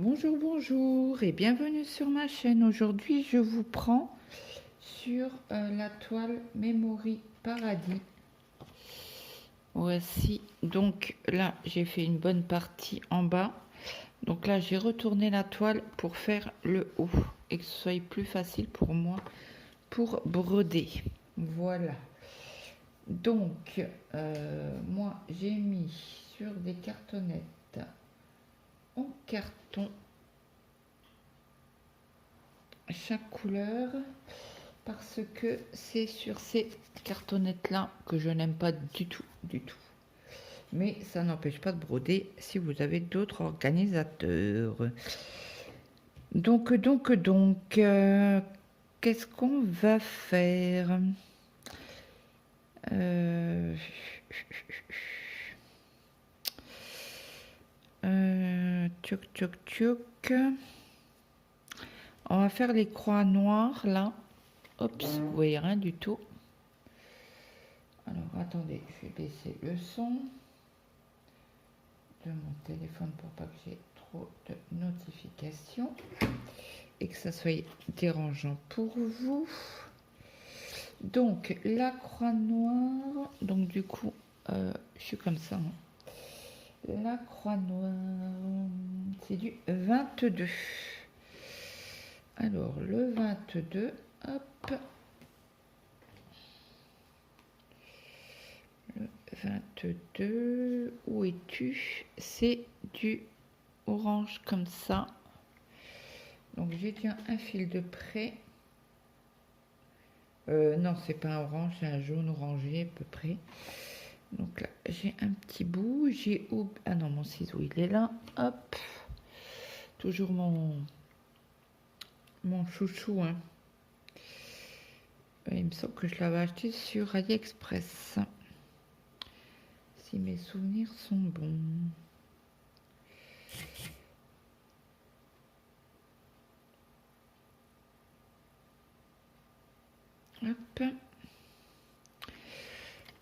Bonjour, bonjour et bienvenue sur ma chaîne. Aujourd'hui, je vous prends sur la toile Memory Paradis. Voici, donc là, j'ai fait une bonne partie en bas. Donc là, j'ai retourné la toile pour faire le haut et que ce soit plus facile pour moi pour broder. Voilà. Donc, moi, j'ai mis sur des cartonnettes en carton chaque couleur parce que c'est sur ces cartonnettes là que je n'aime pas du tout, mais ça n'empêche pas de broder si vous avez d'autres organisateurs. Donc qu'est-ce qu'on va faire? Tchouk tchouk tchouk. On va faire les croix noires là. Oups, vous voyez rien du tout. Alors attendez, je vais baisser le son de mon téléphone pour pas que j'ai trop de notifications et que ça soit dérangeant pour vous. Donc la croix noire, donc du coup je suis comme ça. La croix noire, c'est du 22. Alors le 22, hop. Le 22, où es-tu? C'est du orange comme ça. Donc j'étiens un fil de près. Non, c'est pas un orange, c'est un jaune orangé à peu près. Donc là, j'ai un petit bout. J'ai ah non, mon ciseau, il est là. Hop. Toujours mon chouchou. Hein. Il me semble que je l'avais acheté sur AliExpress. Si mes souvenirs sont bons. Hop.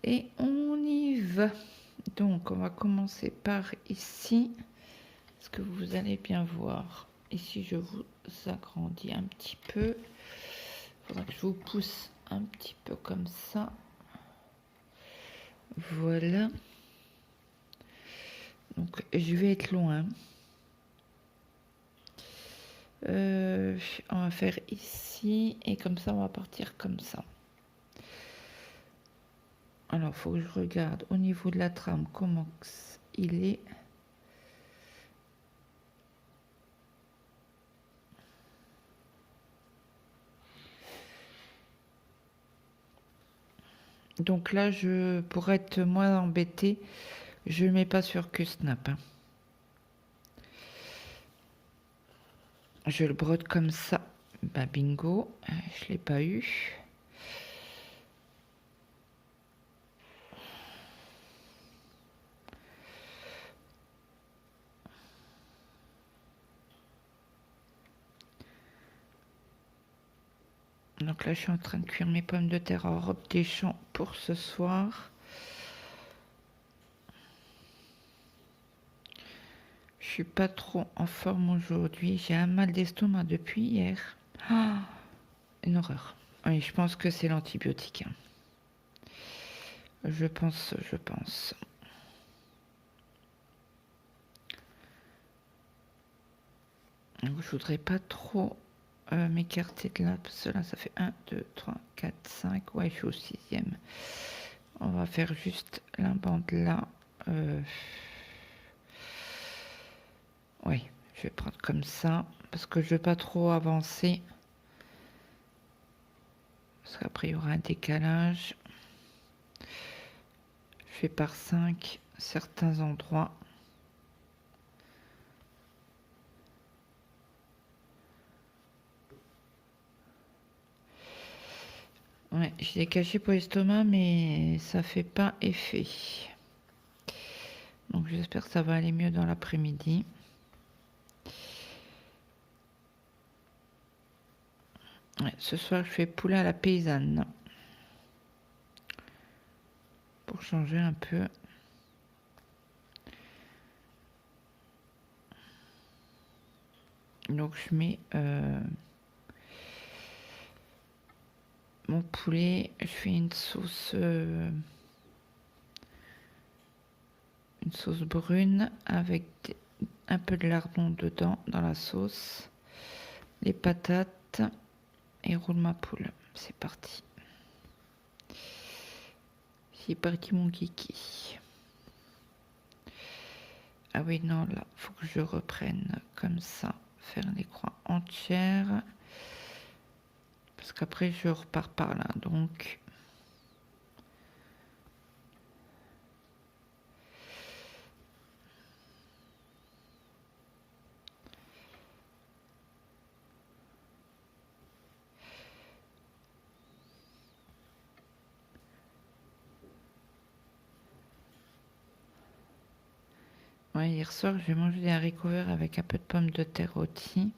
Et on y va. Donc, on va commencer par ici. Ce que vous allez bien voir. Ici, je vous agrandis un petit peu. Il faudra que je vous pousse un petit peu comme ça. Voilà. Donc, je vais être loin. On va faire ici. Et comme ça, on va partir comme ça. Alors, il faut que je regarde au niveau de la trame comment il est. Donc là, pour être moins embêtée, je ne mets pas sur Q-Snap. Hein. Je le brode comme ça. Bah bingo, je ne l'ai pas eu. Donc là, je suis en train de cuire mes pommes de terre en robe des champs pour ce soir. Je suis pas trop en forme aujourd'hui. J'ai un mal d'estomac depuis hier. Ah, une horreur. Oui, je pense que c'est l'antibiotique. Hein. Je pense. Donc, je voudrais pas trop m'écarter de là, parce que là, ça fait 1, 2, 3, 4, 5. Ouais, je suis au 6e. On va faire juste la bande là. Oui, je vais prendre comme ça, parce que je ne veux pas trop avancer. Parce qu'après, il y aura un décalage. Je fais par 5 certains endroits. Ouais, je l'ai caché pour l'estomac, mais ça fait pas effet. Donc j'espère que ça va aller mieux dans l'après-midi. Ouais, ce soir, je fais poulet à la paysanne. Pour changer un peu. Donc je mets mon poulet, je fais une sauce brune avec un peu de lardon dedans dans la sauce, les patates et roule ma poule. C'est parti. C'est parti mon kiki. Ah oui, non, là, faut que je reprenne comme ça, faire les croix entières. Parce qu'après, je repars par là, donc... Ouais, hier soir, j'ai mangé des haricots verts avec un peu de pommes de terre rôties.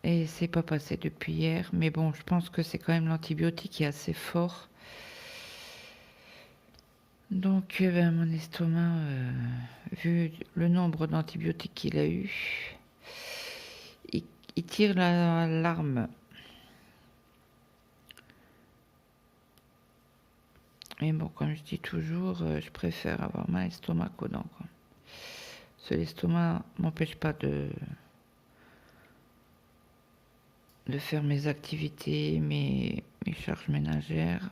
Et c'est pas passé depuis hier. Mais bon, je pense que c'est quand même l'antibiotique qui est assez fort. Donc, ben, mon estomac, vu le nombre d'antibiotiques qu'il a eu, il tire la larme. Mais bon, comme je dis toujours, je préfère avoir mal estomac qu'aux dents, quoi. L'estomac m'empêche pas de faire mes activités, mes charges ménagères.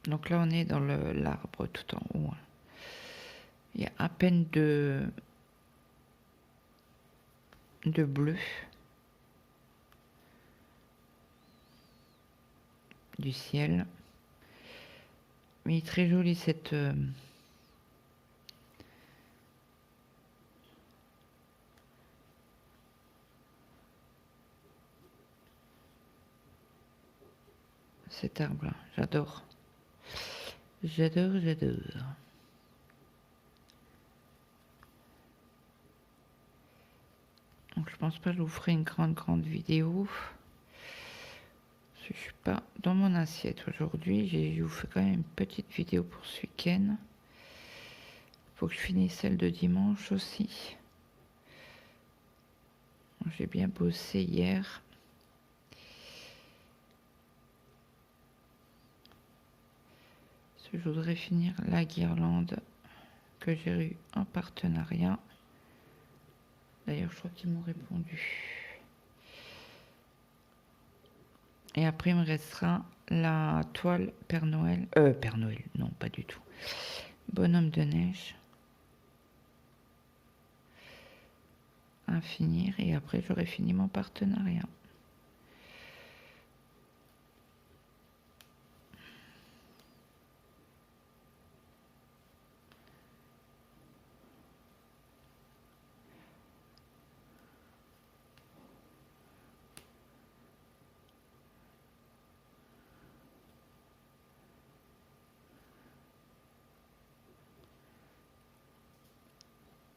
Donc là, on est dans l'arbre tout en haut. Il y a à peine de bleu du ciel. Mais il est très joli cet arbre-là. J'adore. J'adore, j'adore. Donc je pense pas que je vous ferai une grande vidéo. Je suis pas dans mon assiette aujourd'hui. Je vous fais quand même une petite vidéo pour ce week-end. Faut que je finisse celle de dimanche aussi. J'ai bien bossé hier. Je voudrais finir la guirlande que j'ai eue en partenariat. D'ailleurs, je crois qu'ils m'ont répondu. Et après, il me restera la toile Père Noël. Père Noël, non, pas du tout. Bonhomme de neige. À finir. Et après, j'aurai fini mon partenariat.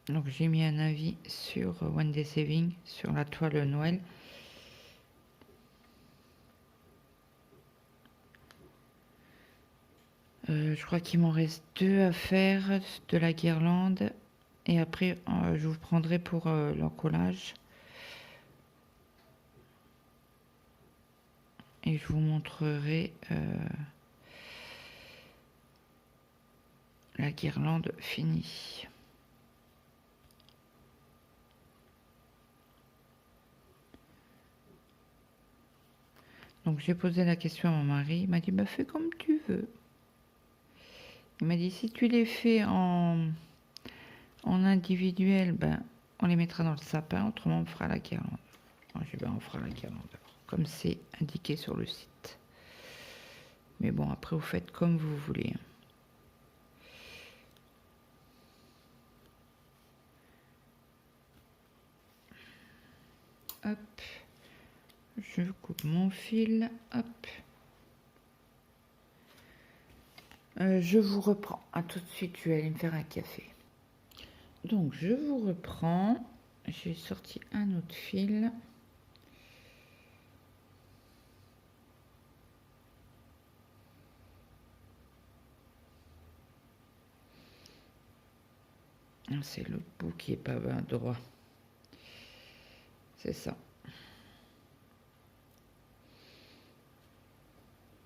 Donc j'ai mis un avis sur One Day Saving, sur la toile Noël. Je crois qu'il m'en reste 2 à faire de la guirlande. Et après, je vous prendrai pour l'encollage. Et je vous montrerai la guirlande finie. Donc j'ai posé la question à mon mari, il m'a dit bah fais comme tu veux. Il m'a dit si tu les fais en individuel, ben on les mettra dans le sapin, autrement on fera la guirlande. Moi j'ai dit ben on fera la guirlande comme c'est indiqué sur le site. Mais bon après vous faites comme vous voulez. Hop. Je coupe mon fil, hop. Je vous reprends. À tout de suite, je vais aller me faire un café. Donc, je vous reprends. j'ai sorti un autre fil. C'est l'autre bout qui est pas bien droit. C'est ça.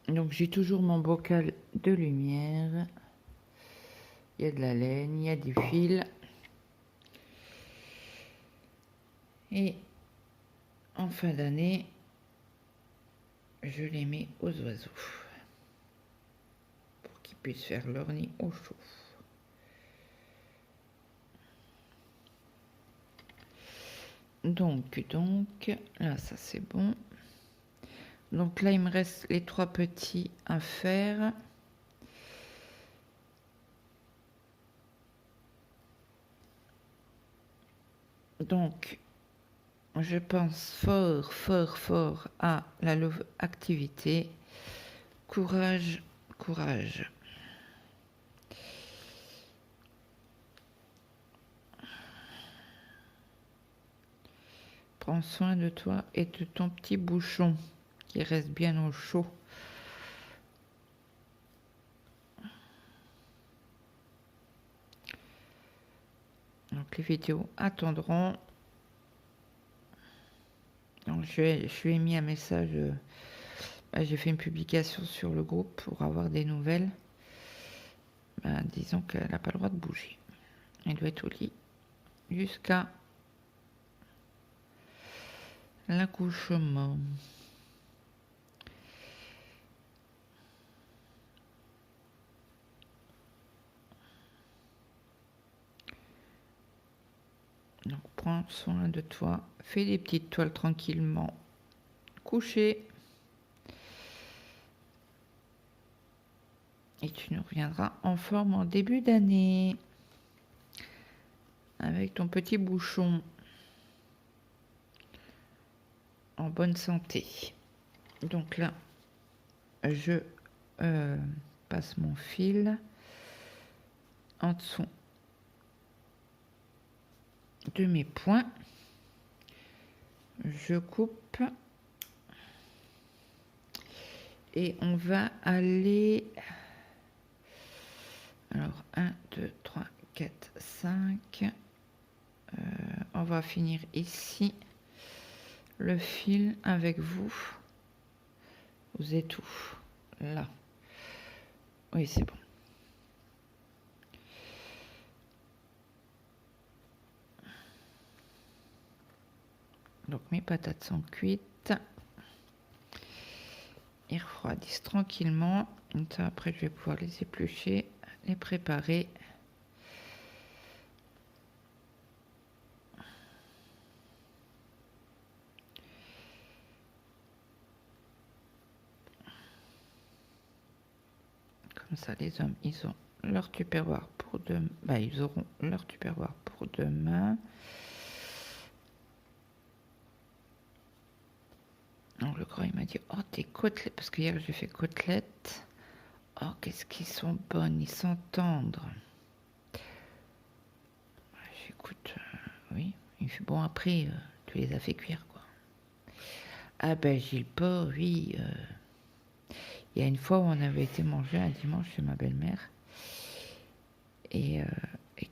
Donc j'ai toujours mon bocal de lumière. Il y a de la laine, il y a du fil. Et en fin d'année, je les mets aux oiseaux pour qu'ils puissent faire leur nid au chaud. Donc, là, ça c'est bon. Donc là, il me reste les 3 petits à faire. Donc, je pense fort, fort, fort à la love activité. Courage, courage. Prends soin de toi et de ton petit bouchon qui reste bien au chaud. Donc les vidéos attendront. Donc je lui ai mis un message. J'ai fait une publication sur le groupe pour avoir des nouvelles. Disons qu'elle n'a pas le droit de bouger. Elle doit être au lit jusqu'à l'accouchement. Donc prends soin de toi, fais des petites toiles tranquillement, coucher. Et tu nous reviendras en forme en début d'année avec ton petit bouchon en bonne santé. Donc là, je passe mon fil en dessous de mes points. Je coupe et on va aller... Alors 1, 2, 3, 4, 5. On va finir ici le fil avec vous. Vous êtes où? Là. Oui, c'est bon. Donc mes patates sont cuites. Ils refroidissent tranquillement. Après, je vais pouvoir les éplucher, les préparer. Comme ça, les hommes, ils ont leur tupperware pour demain. Ils auront leur tupperware pour demain. Donc, le grand, il m'a dit, oh, tes côtelettes, parce qu'hier, j'ai fait côtelettes. Oh, qu'est-ce qu'ils sont bonnes, ils sont tendres. J'écoute, oui. Il fait bon, après, tu les as fait cuire, quoi. Ah ben, Gilles Porc, oui. Il y a une fois où on avait été manger un dimanche chez ma belle-mère. Et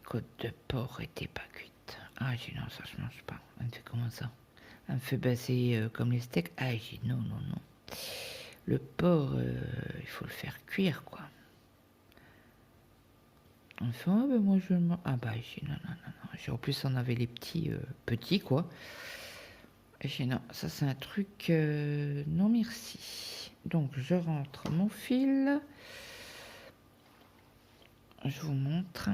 côte de porc était pas cuite. Ah, j'ai dit non, ça je mange pas. Elle me fait comment ça? Elle me fait passer comme les steaks. Ah, j'ai dit non, non, non. Le porc, il faut le faire cuire, quoi. On fait, ah ben moi je le mange. Ah bah, j'ai dit non, non, non, non. En plus, on avait les petits, petits, quoi. Et j'ai dit non, ça c'est un truc, non merci. Donc, je rentre mon fil. Je vous montre.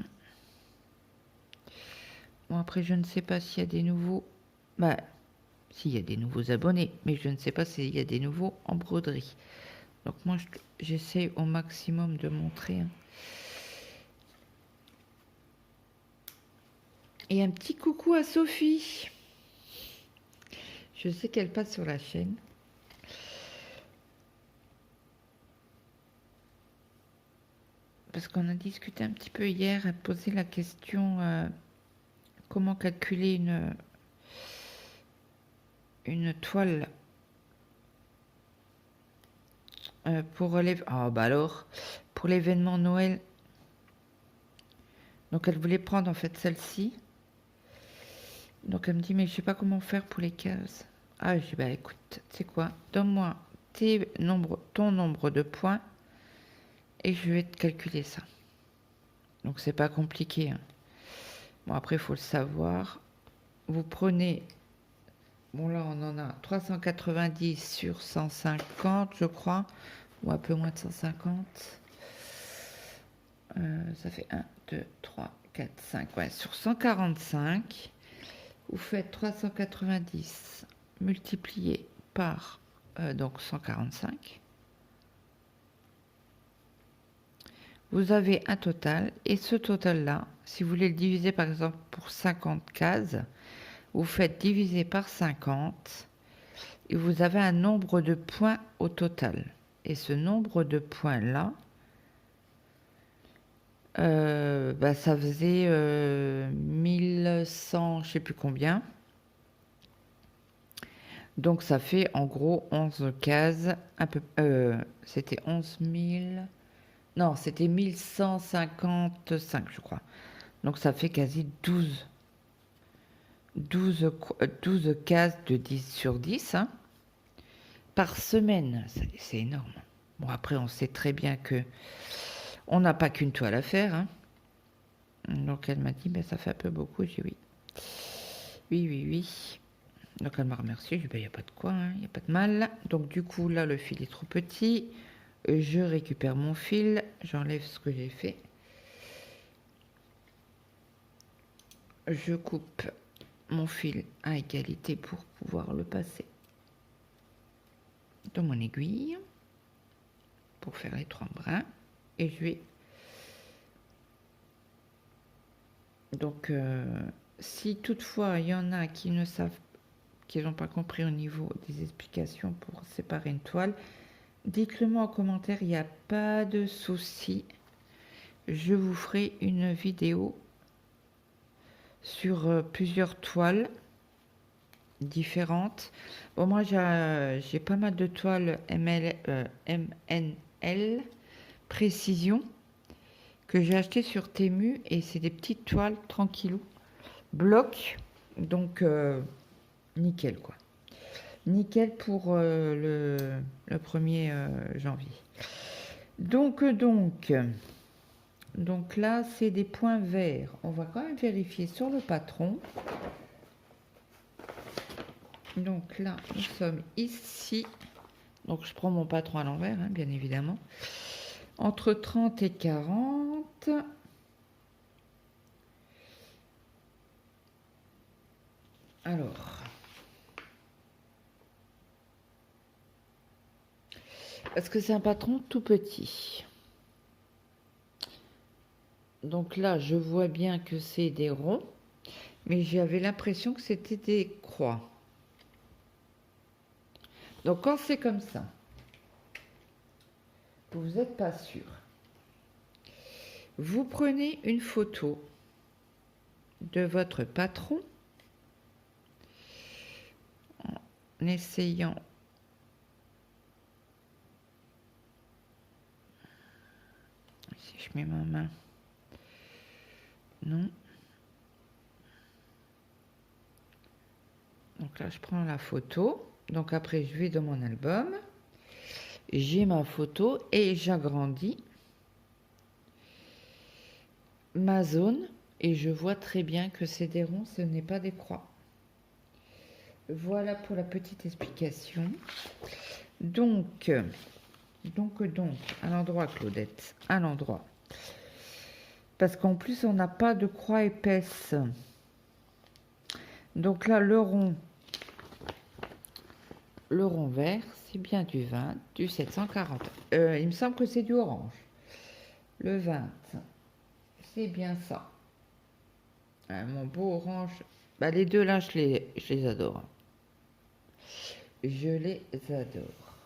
Bon, après, je ne sais pas s'il y a des nouveaux... s'il y a des nouveaux abonnés, mais je ne sais pas s'il y a des nouveaux en broderie. Donc moi, j'essaie au maximum de montrer. Et un petit coucou à Sophie. Je sais qu'elle passe sur la chaîne. Parce qu'on a discuté un petit peu hier, elle posait la question comment calculer une toile pour les... Ah bah alors, pour l'événement Noël. Donc elle voulait prendre en fait celle-ci. Donc elle me dit, mais je sais pas comment faire pour les cases. Ah, je dis, bah écoute, tu sais quoi, donne-moi ton nombre de points et je vais te calculer ça. Donc c'est pas compliqué, hein. Bon, après, il faut le savoir. Vous prenez, bon là on en a 390 sur 150, je crois, ou un peu moins de 150. Ça fait 1, 2, 3, 4, 5. Ouais, sur 145, vous faites 390 multiplié par donc 145. Vous avez un total, et ce total-là, si vous voulez le diviser par exemple pour 50 cases, vous faites diviser par 50 et vous avez un nombre de points au total. Et ce nombre de points-là, ça faisait 1100, je sais plus combien. Donc ça fait en gros 11 cases, un peu, c'était 11 000, non, c'était 1155, je crois. Donc ça fait quasi 12 cases de 10 sur 10, hein, par semaine. C'est énorme. Bon, après, on sait très bien que on n'a pas qu'une toile à faire, hein. Donc elle m'a dit, ben, ça fait un peu beaucoup. J'ai dit oui. Oui, oui, oui. Donc elle m'a remercié. J'ai dit, ben, il n'y a pas de quoi, il n'y a pas de mal. Donc du coup, là, le fil est trop petit. Je récupère mon fil. J'enlève ce que j'ai fait. Je coupe mon fil à égalité pour pouvoir le passer dans mon aiguille pour faire les 3 brins. Et je vais donc si toutefois il y en a qui ne savent, qui n'ont pas compris au niveau des explications pour séparer une toile, dites-le moi en commentaire, il n'y a pas de souci. Je vous ferai une vidéo sur plusieurs toiles différentes. Bon, moi j'ai pas mal de toiles MNL précision que j'ai acheté sur Temu, et c'est des petites toiles tranquillou, bloc, donc nickel quoi. Nickel pour le 1er janvier. Donc là, c'est des points verts. On va quand même vérifier sur le patron. Donc là, nous sommes ici. Donc je prends mon patron à l'envers, hein, bien évidemment. Entre 30 et 40. Alors, parce que c'est un patron tout petit. Donc là, je vois bien que c'est des ronds, mais j'avais l'impression que c'était des croix. Donc quand c'est comme ça, vous n'êtes pas sûr, vous prenez une photo de votre patron en essayant si je mets ma main, non, donc là je prends la photo, donc après je vais dans mon album, j'ai ma photo et j'agrandis ma zone et je vois très bien que c'est des ronds, ce n'est pas des croix. Voilà pour la petite explication. Donc à l'endroit, Claudette, à l'endroit, parce qu'en plus on n'a pas de croix épaisse. Donc là le rond vert, c'est bien du 20, du 740. Il me semble que c'est du orange. Le 20, c'est bien ça. Mon beau orange. Bah, les deux là, je les adore. Je les adore.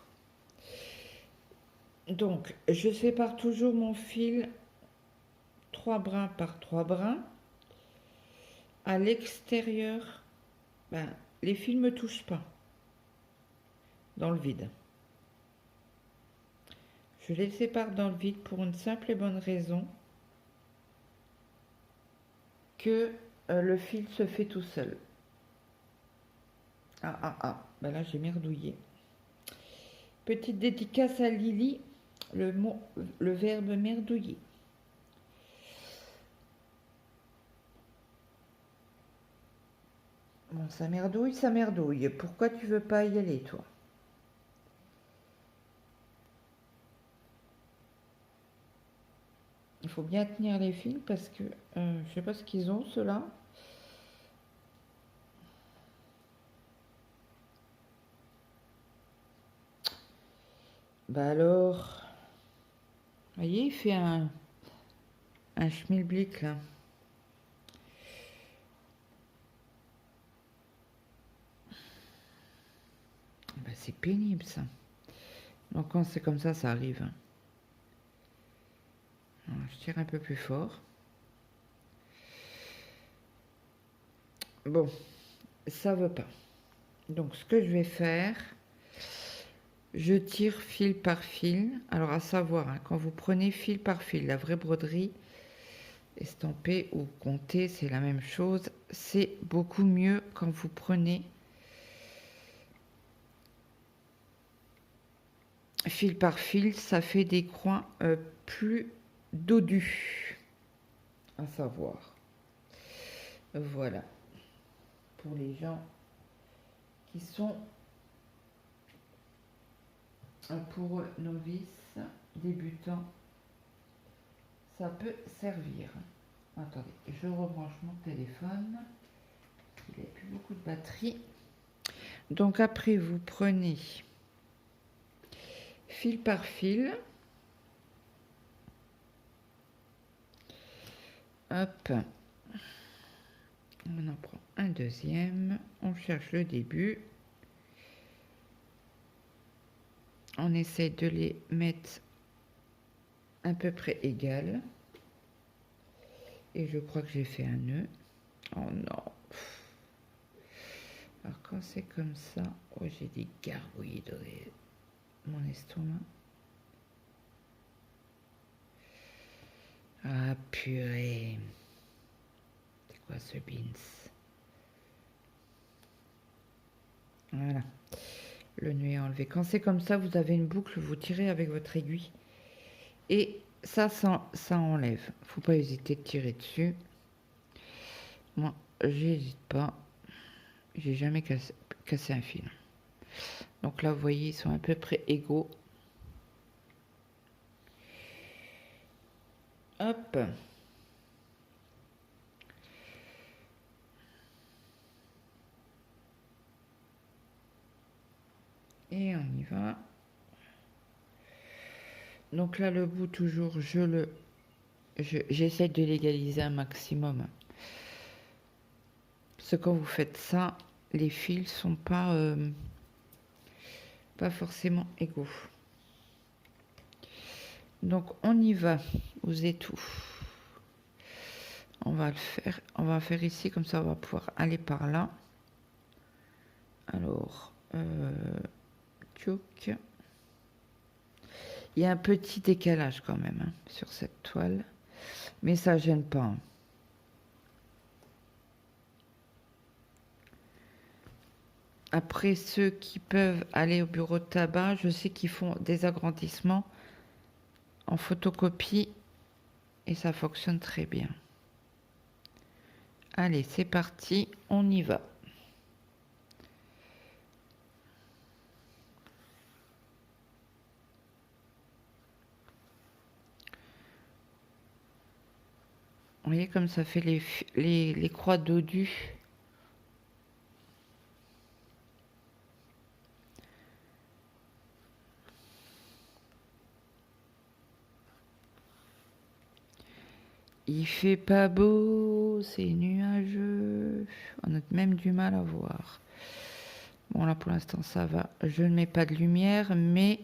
Donc, je sépare toujours mon fil 3 brins par 3 brins. À l'extérieur, ben, les fils ne me touchent pas. dans le vide. Je les sépare dans le vide pour une simple et bonne raison que le fil se fait tout seul. Ben là j'ai merdouillé. Petite dédicace à Lily, le verbe merdouiller. Bon, ça merdouille, ça merdouille. Pourquoi tu veux pas y aller, toi? Il faut bien tenir les fils parce que je sais pas ce qu'ils ont, ceux-là. Bah alors, vous voyez, il fait un schmilblick là. Bah, c'est pénible ça. Donc quand c'est comme ça arrive. Alors, je tire un peu plus fort. Bon, ça veut pas. Donc ce que je vais faire, je tire fil par fil. Alors à savoir, hein, quand vous prenez fil par fil, la vraie broderie estampée ou comptée, c'est la même chose. C'est beaucoup mieux quand vous prenez fil par fil, ça fait des coins plus dodus. À savoir. Voilà. Pour les gens qui sont pour novices, débutants, ça peut servir. Attendez, je rebranche mon téléphone. Il n'a plus beaucoup de batterie. Donc après, vous prenez fil par fil. Hop. On en prend un deuxième. On cherche le début. On essaie de les mettre à peu près égales. Et je crois que j'ai fait un nœud. Oh non. Alors quand c'est comme ça, oh, j'ai des gargouilles dans mon estomac. Ah purée. C'est quoi ce beans? Voilà. Le nœud est enlevé. Quand c'est comme ça, vous avez une boucle, vous tirez avec votre aiguille. Et ça enlève. Faut pas hésiter de tirer dessus. Moi, j'hésite pas. J'ai jamais cassé un fil. Donc là, vous voyez, ils sont à peu près égaux. Hop. Et on y va. Donc là, le bout, toujours, j'essaie de l'égaliser un maximum. Parce que quand vous faites ça, les fils sont pas forcément égaux. Donc on y va aux étouts. On va faire ici, comme ça on va pouvoir aller par là. Alors, tchouk. Il y a un petit décalage quand même hein, sur cette toile, mais ça gêne pas. Hein. Après, ceux qui peuvent aller au bureau de tabac, je sais qu'ils font des agrandissements en photocopie et ça fonctionne très bien. Allez, c'est parti, on y va. Vous voyez comme ça fait les croix dodues. Il fait pas beau, c'est nuageux. On a même du mal à voir. Bon là pour l'instant ça va. Je ne mets pas de lumière, mais.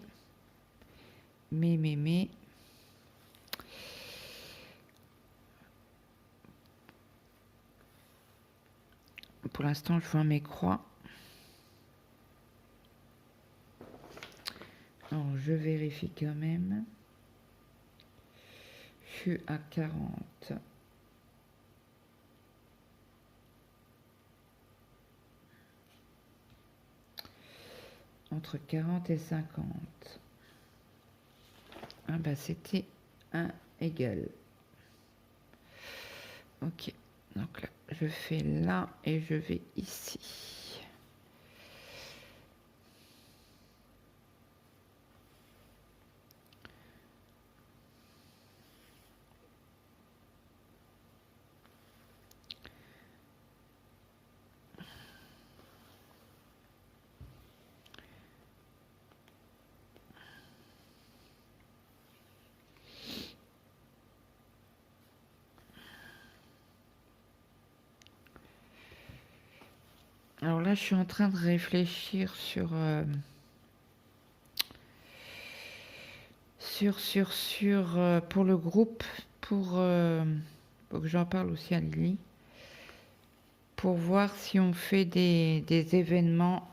Pour l'instant je vois mes croix. je vérifie quand même. Je suis à 40. Entre 40 et 50. Ah bah c'était un égal. Ok, donc là, je fais là et je vais ici. Alors là, je suis en train de réfléchir sur pour le groupe, pour que j'en parle aussi à Lily, pour voir si on fait des événements,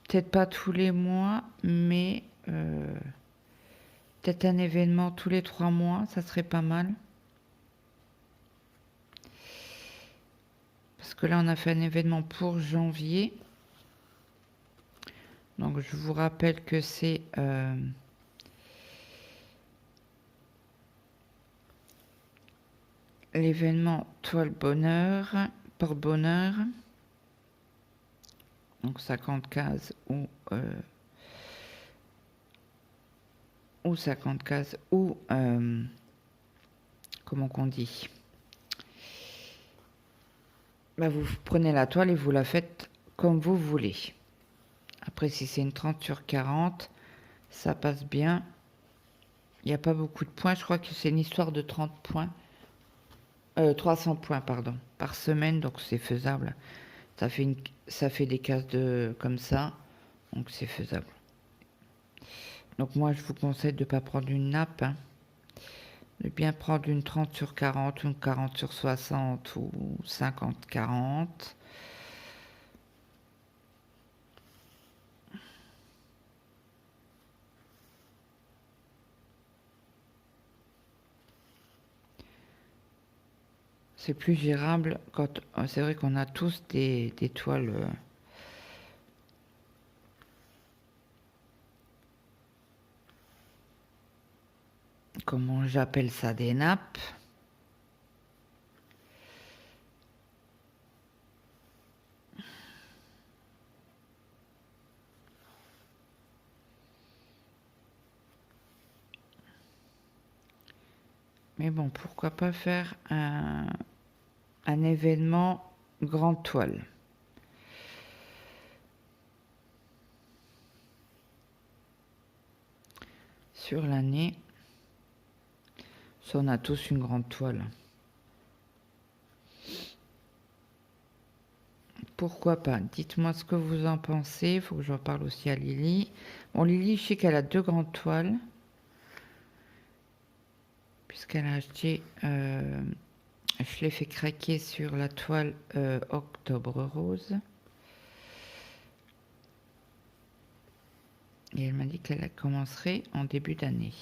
peut-être pas tous les mois, mais peut-être un événement tous les 3 mois, ça serait pas mal. Parce que là, on a fait un événement pour janvier. Donc, je vous rappelle que c'est l'événement Toile Bonheur, Porte-Bonheur. Donc, 50 cases ou 50 cases ou comment qu'on dit, bah, vous prenez la toile et vous la faites comme vous voulez. Après, si c'est une 30 sur 40, ça passe bien. Il n'y a pas beaucoup de points. Je crois que c'est une histoire de 30 points. 300 points, pardon, par semaine. Donc, c'est faisable. Ça fait des cases comme ça. Donc, c'est faisable. Donc, moi, je vous conseille de ne pas prendre une nappe. Hein. De bien prendre une 30 sur 40, une 40 sur 60 ou 50-40. C'est plus gérable quand c'est vrai qu'on a tous des toiles. Comment j'appelle ça, des nappes. Mais bon, pourquoi pas faire un événement grande toile. Sur l'année, ça on a tous une grande toile. Pourquoi pas? Dites-moi ce que vous en pensez. Il faut que j'en parle aussi à Lily. Bon, Lily, je sais qu'elle a 2 grandes toiles. Puisqu'elle a acheté... je l'ai fait craquer sur la toile Octobre Rose. Et elle m'a dit qu'elle commencerait en début d'année.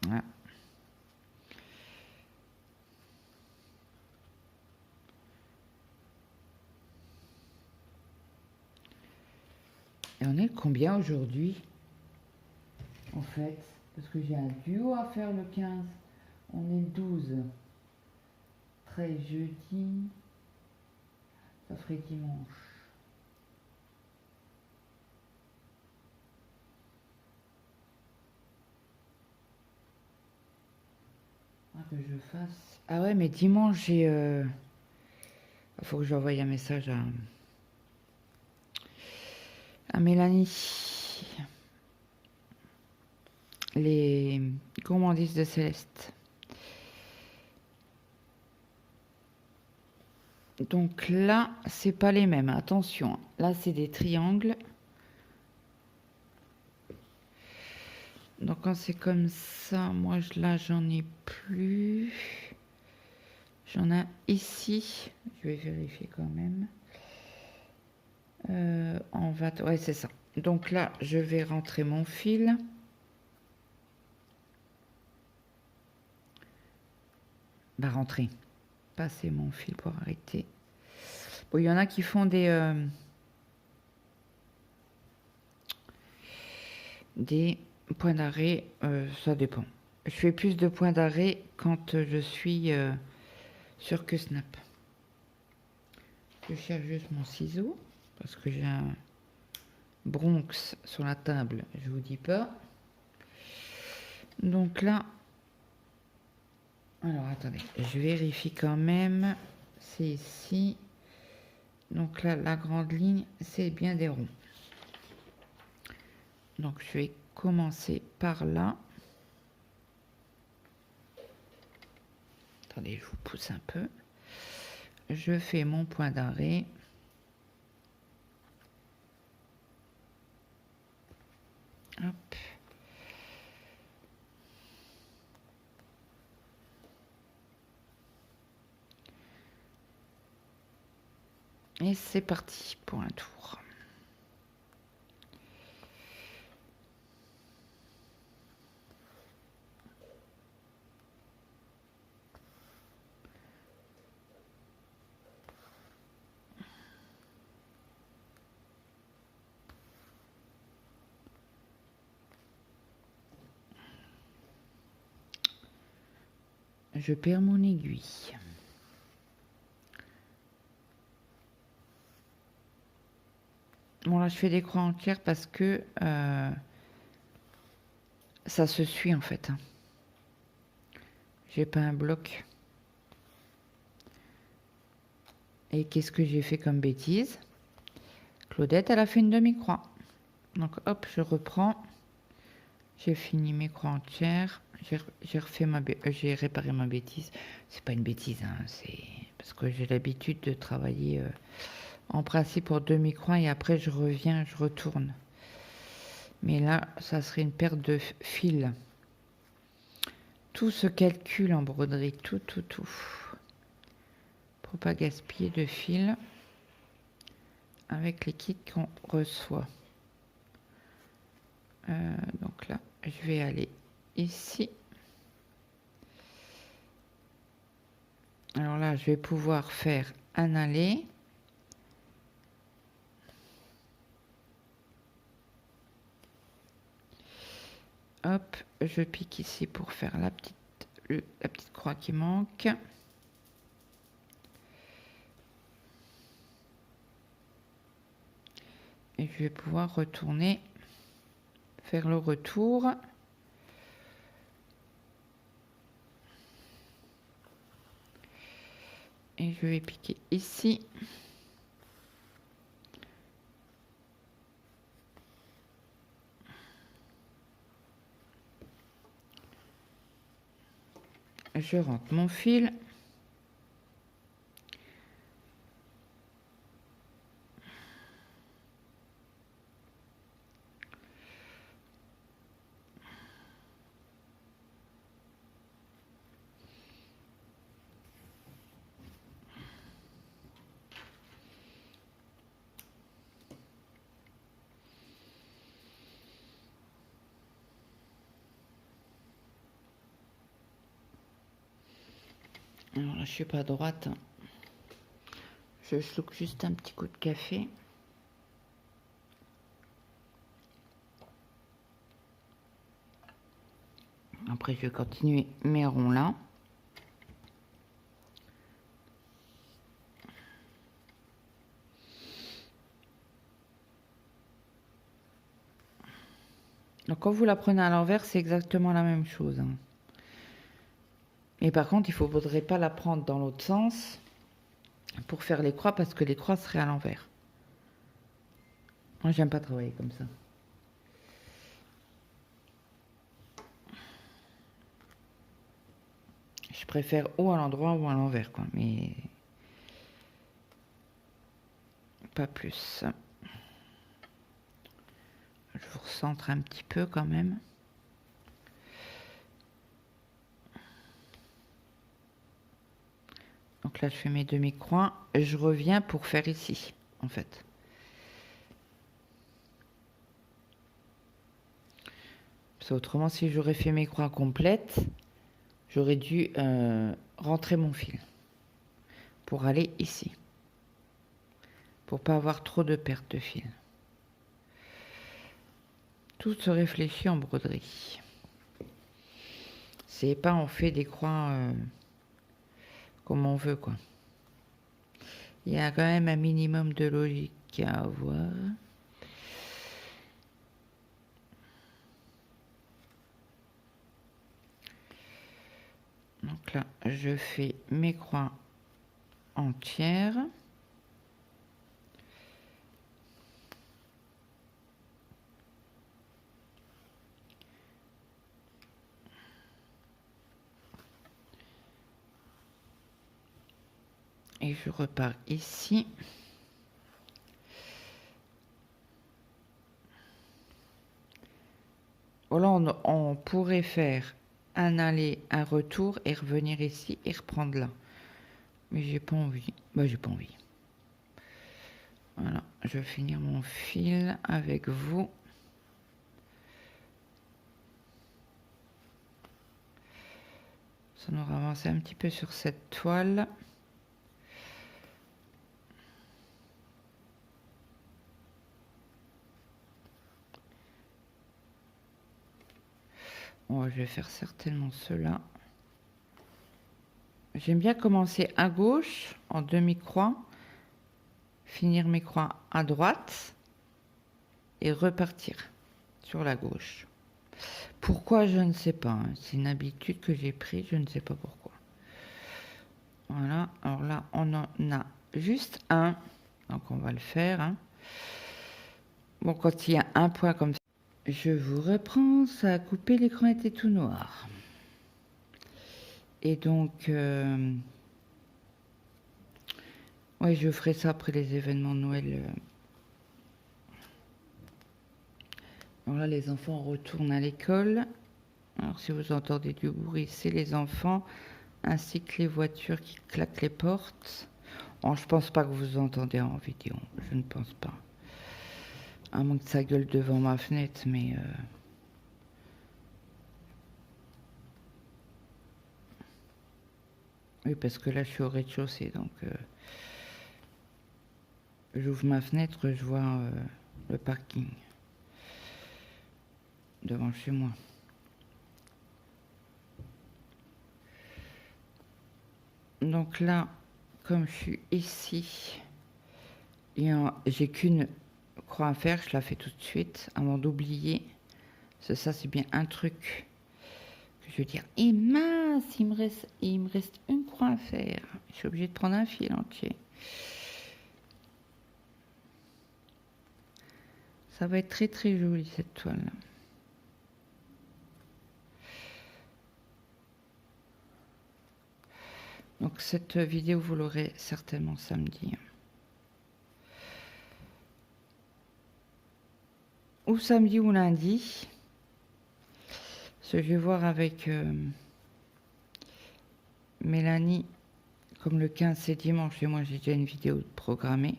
Voilà. Et on est combien aujourd'hui? En fait, parce que j'ai un duo à faire le 15. On est 12. 13 jeudi. Ça ferait dimanche. Ah, que je fasse. Ah ouais, mais dimanche, j'ai. Il faut que j'envoie un message à Mélanie. les gourmandises de Céleste. Donc là, c'est pas les mêmes, attention. Là, c'est des triangles. Donc quand c'est comme ça, moi là, j'en ai plus. J'en ai ici. Je vais vérifier quand même. Ouais, c'est ça. Donc là, je vais rentrer mon fil. Bah, rentrer. Passer mon fil pour arrêter. Bon, il y en a qui font des points d'arrêt. Ça dépend. Je fais plus de points d'arrêt quand je suis sur que Snap. Je cherche juste mon ciseau parce que j'ai un Bronx sur la table. Je vous dis pas. Donc là, alors attendez, je vérifie quand même. C'est ici. Donc là, la grande ligne, c'est bien des ronds. Donc je vais commencer par là. Attendez, je vous pousse un peu. Je fais mon point d'arrêt. Hop. Et c'est parti pour un tour. Je perds mon aiguille. Bon là je fais des croix entières parce que ça se suit en fait. J'ai pas un bloc. Et qu'est-ce que j'ai fait comme bêtise? Claudette, elle a fait une demi-croix. Donc hop, je reprends. J'ai fini mes croix entières. J'ai réparé ma bêtise. C'est pas une bêtise, hein, c'est parce que j'ai l'habitude de travailler en principe pour demi-croix et après je reviens, je retourne. Mais là, ça serait une perte de fil. Tout se calcule en broderie, tout. Pour pas gaspiller de fil avec les kits qu'on reçoit. Donc là, je vais aller ici. Alors là, je vais pouvoir faire un aller. Hop, je pique ici pour faire la petite croix qui manque. Et je vais pouvoir retourner, faire le retour. Et je vais piquer ici. Je rentre mon fil. Alors là, je suis pas droite. Je chlouque juste un petit coup de café. Après, je vais continuer mes ronds là. Donc, quand vous la prenez à l'envers, c'est exactement la même chose. Hein. Et par contre, il ne faudrait pas la prendre dans l'autre sens pour faire les croix parce que les croix seraient à l'envers. Moi, j'aime pas travailler comme ça. préfère ou à l'endroit ou à l'envers, quoi, mais pas plus. Je vous recentre un petit peu quand même. Donc là, je fais mes demi-croix. Je reviens pour faire ici, en fait. Parce autrement, si j'aurais fait mes croix complètes, j'aurais dû rentrer mon fil pour aller ici. Pour pas avoir trop de perte de fil. Tout se réfléchit en broderie. C'est pas on fait des croix comme on veut, quoi. Il y a quand même un minimum de logique à avoir. Donc là, je fais mes croix entières. Et je repars ici. Voilà, on pourrait faire un aller, un retour et revenir ici et reprendre là. Mais j'ai pas envie. Bah, j'ai pas envie. Voilà, je vais finir mon fil avec vous. Ça nous avance un petit peu sur cette toile. Bon, je vais faire certainement cela. J'aime bien commencer à gauche, en demi-croix, finir mes croix à droite et repartir sur la gauche. Pourquoi, je ne sais pas. Hein. C'est une habitude que j'ai prise, je ne sais pas pourquoi. Voilà, alors là, on en a juste un. Donc, on va le faire. Hein. Bon, quand il y a un point comme ça, je vous reprends, ça a coupé, l'écran était tout noir. Et donc, ouais, je ferai ça après les événements de Noël. Alors là, les enfants retournent à l'école. Alors, si vous entendez du bruit, c'est les enfants, ainsi que les voitures qui claquent les portes. Bon, je pense pas que vous entendez en vidéo, je ne pense pas. À moins que ça gueule devant ma fenêtre, mais... Oui, parce que là, je suis au rez-de-chaussée, donc... J'ouvre ma fenêtre, je vois le parking. Devant chez moi. Donc là, comme je suis ici, j'ai qu'une croix à faire, je la fais tout de suite, avant d'oublier. Ça, c'est bien un truc que je veux dire. Et mince, il me reste une croix à faire. Je suis obligée de prendre un fil entier. Ça va être très très joli cette toile. Donc cette vidéo, vous l'aurez certainement samedi. Ou samedi ou lundi. Je vais voir avec Mélanie, comme le 15 c'est dimanche et moi j'ai déjà une vidéo programmée.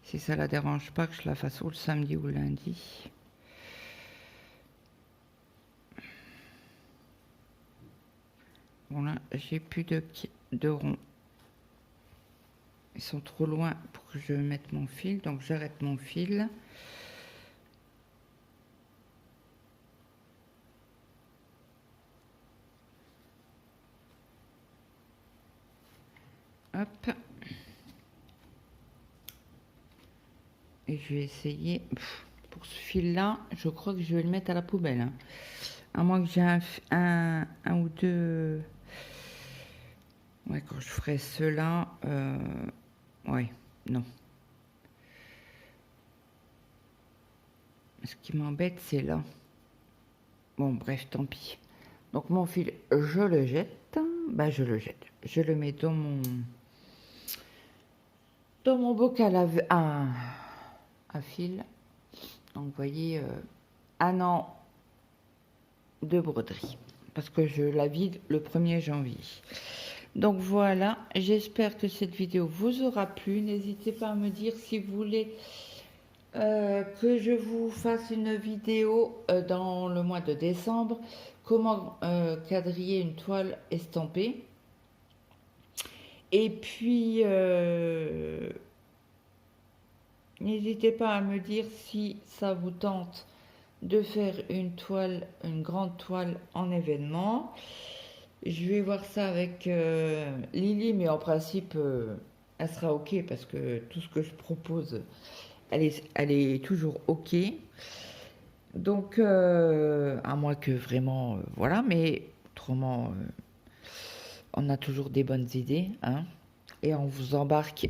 Si ça la dérange pas que je la fasse ou le samedi ou le lundi. Bon là, j'ai plus de ronds. Ils sont trop loin pour que je mette mon fil, donc j'arrête mon fil. Hop. Et je vais essayer. Pour ce fil-là, je crois que je vais le mettre à la poubelle. Hein. À moins que j'ai un ou deux... Ouais, quand je ferai cela... Ouais, non. Ce qui m'embête, c'est là. Bon, bref, tant pis. Donc, mon fil, je le jette. bah, je le jette. Je le mets dans mon bocal à fil. Donc, vous voyez, 1 an de broderie. Parce que je la vide le 1er janvier. Donc voilà, j'espère que cette vidéo vous aura plu. N'hésitez pas à me dire si vous voulez que je vous fasse une vidéo dans le mois de décembre. Comment quadriller une toile estampée. Et puis, n'hésitez pas à me dire si ça vous tente de faire une toile, une grande toile en événement. Je vais voir ça avec Lily, mais en principe, elle sera OK parce que tout ce que je propose, elle est toujours OK. Donc, à moins que vraiment, voilà, mais autrement, on a toujours des bonnes idées, hein, et on vous embarque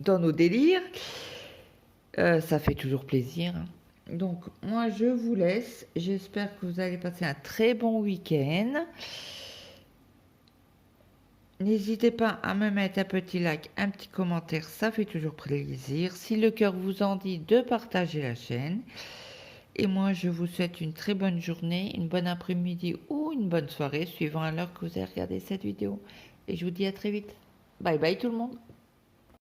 dans nos délires. Ça fait toujours plaisir. Donc, moi, je vous laisse. J'espère que vous allez passer un très bon week-end. N'hésitez pas à me mettre un petit like, un petit commentaire, ça fait toujours plaisir. Si le cœur vous en dit, de partager la chaîne. Et moi, je vous souhaite une très bonne journée, une bonne après-midi ou une bonne soirée, suivant à l'heure que vous avez regardé cette vidéo. Et je vous dis à très vite. Bye bye tout le monde.